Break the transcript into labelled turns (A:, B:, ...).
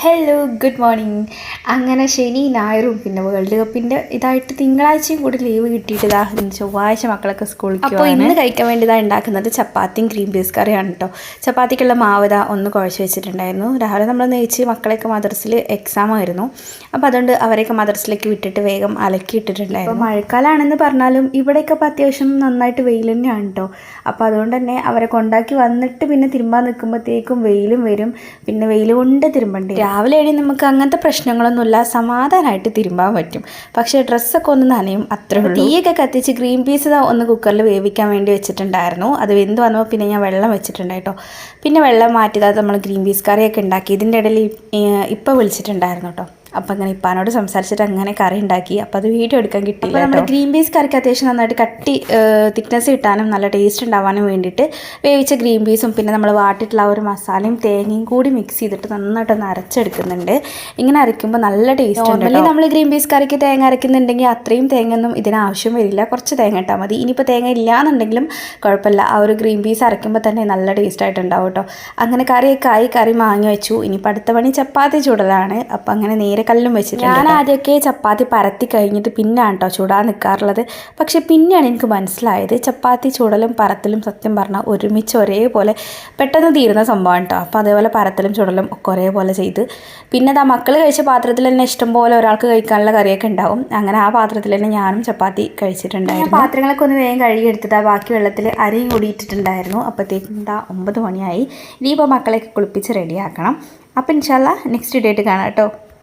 A: Hello good morning. അങ്ങനെ ശനി ഞായറും പിന്നെ വേൾഡ് കപ്പിൻ്റെ ഇതായിട്ട് തിങ്കളാഴ്ചയും കൂടി ലീവ് കിട്ടിയിട്ട് ഇതാ ചൊവ്വാഴ്ച മക്കളൊക്കെ സ്കൂളിൽ. അപ്പോൾ ഇന്ന് കഴിക്കാൻ വേണ്ടി ഇതാ ഉണ്ടാക്കുന്നത് ചപ്പാത്തിയും ഗ്രീൻ പീസ് കറിയാണ് കേട്ടോ. ചപ്പാത്തിക്കുള്ള മാവ് ഇതാ ഒന്ന് കുഴച്ച് വെച്ചിട്ടുണ്ടായിരുന്നു. രാവിലെ നമ്മൾ നെയ്ച്ച് മക്കളെയൊക്കെ മദ്രസിൽ എക്സാം ആയിരുന്നു. അപ്പോൾ അതുകൊണ്ട് അവരെയൊക്കെ മദ്രസിലേക്ക് വിട്ടിട്ട് വേഗം അലക്കിയിട്ടിട്ടുണ്ടായിരുന്നു. അപ്പോൾ മഴക്കാലമാണെന്ന് പറഞ്ഞാലും ഇവിടെയൊക്കെ ഇപ്പോൾ അത്യാവശ്യം നന്നായിട്ട് വെയിൽ തന്നെയാണ് കേട്ടോ. അപ്പോൾ അതുകൊണ്ട് തന്നെ അവരെ കൊണ്ടാക്കി വന്നിട്ട് പിന്നെ തിരുമ്പാൻ നിൽക്കുമ്പോഴത്തേക്കും വെയിലും വരും. പിന്നെ വെയിൽ കൊണ്ട് തിരുമ്പണ്ടേ. രാവിലെ ആണെങ്കിൽ നമുക്ക് അങ്ങനത്തെ പ്രശ്നങ്ങളൊന്നുമില്ല, സമാധാനമായിട്ട് തിരുമ്പാൻ പറ്റും. പക്ഷേ ഡ്രസ്സൊക്കെ ഒന്ന് നനയും, അത്രേ ഉള്ളൂ. തീയൊക്കെ കത്തിച്ച് ഗ്രീൻ പീസ് ഒന്ന് കുക്കറിൽ വേവിക്കാൻ വേണ്ടി വെച്ചിട്ടുണ്ടായിരുന്നു. അത് വെന്ത് വന്നപ്പോൾ പിന്നെ ഞാൻ വെള്ളം വെച്ചിട്ടുണ്ടായിട്ടോ. പിന്നെ വെള്ളം മാറ്റിയത് നമ്മൾ ഗ്രീൻ പീസ് കറിയൊക്കെ ഉണ്ടാക്കി. ഇതിൻ്റെ ഇടയിൽ ഇപ്പോൾ വിളിച്ചിട്ടുണ്ടായിരുന്നു കേട്ടോ. അപ്പോൾ അങ്ങനെ ഇപ്പാനോട് സംസാരിച്ചിട്ട് അങ്ങനെ കറി ഉണ്ടാക്കി. അപ്പോൾ അത് വീഡിയോ എടുക്കാൻ കിട്ടിയില്ല. നമ്മൾ ഗ്രീൻ പീസ് കറിക്ക് അത്യാവശ്യം നന്നായിട്ട് തിക്നെസ് കിട്ടാനും നല്ല ടേസ്റ്റ് ഉണ്ടാവാനും വേണ്ടിയിട്ട് വേവിച്ച ഗ്രീൻ പീസും പിന്നെ നമ്മൾ വാട്ടിയിട്ടുള്ള ഒരു മസാലയും തേങ്ങയും കൂടി മിക്സ് ചെയ്തിട്ട് നന്നായിട്ടൊന്ന് അരച്ചെടുക്കുന്നുണ്ട്. ഇങ്ങനെ അരയ്ക്കുമ്പോൾ നല്ല ടേസ്റ്റ് ഉണ്ട്. നോർമലി നമ്മൾ ഗ്രീൻ പീസ് കറിക്ക് തേങ്ങ അരയ്ക്കുന്നുണ്ടെങ്കിൽ അത്രയും തേങ്ങയൊന്നും ഇതിനാവശ്യം വരില്ല, കുറച്ച് തേങ്ങ ഇട്ടാൽ മതി. ഇനിയിപ്പോൾ തേങ്ങ ഇല്ലയെന്നുണ്ടെങ്കിലും കുഴപ്പമില്ല, ആ ഒരു ഗ്രീൻ പീസ് അരയ്ക്കുമ്പോൾ തന്നെ നല്ല ടേസ്റ്റ് ആയിട്ടുണ്ടാവും കേട്ടോ. അങ്ങനെ കറിയൊക്കെ ആയി, കറി വാങ്ങി വെച്ചു. ഇനിയിപ്പോൾ അടുത്ത പണി ചപ്പാത്തി ചൂടലാണ്. അപ്പോൾ അങ്ങനെ നേരെ കല്ലും വെച്ചിട്ടുണ്ട്. ഞാൻ ആദ്യമൊക്കെ ചപ്പാത്തി പരത്തി കഴിഞ്ഞിട്ട് പിന്നെയാണ് കേട്ടോ ചൂടാൻ നിൽക്കാറുള്ളത്. പക്ഷെ പിന്നെയാണ് എനിക്ക് മനസ്സിലായത് ചപ്പാത്തി ചൂടലും പരത്തലും സത്യം പറഞ്ഞാൽ ഒരുമിച്ച് ഒരേപോലെ പെട്ടെന്ന് തീരുന്ന സംഭവമാണ് കേട്ടോ. അപ്പോൾ അതേപോലെ പരത്തലും ചൂടലും ഒക്കെ ഒരേപോലെ ചെയ്ത് പിന്നെ അതാ മക്കൾ കഴിച്ച പാത്രത്തിൽ തന്നെ ഇഷ്ടംപോലെ ഒരാൾക്ക് കഴിക്കാനുള്ള കറിയൊക്കെ ഉണ്ടാവും. അങ്ങനെ ആ പാത്രത്തിൽ തന്നെ ഞാനും ചപ്പാത്തി കഴിച്ചിട്ടുണ്ടായിരുന്നു. പാത്രങ്ങളൊക്കെ ഒന്ന് വേഗം കഴുകിയെടുത്തിട്ട് ബാക്കി വെള്ളത്തിൽ അരിയും കൂടി ഇട്ടിട്ടുണ്ടായിരുന്നു. അപ്പോഴത്തേക്കും എന്താ 9 മണിയായി. ഇനിയിപ്പോൾ മക്കളെയൊക്കെ കുളിപ്പിച്ച് റെഡിയാക്കണം. അപ്പോൾ ഇൻഷാല്ലാ നെക്സ്റ്റ് ഡേറ്റ് കാണാം കേട്ടോ.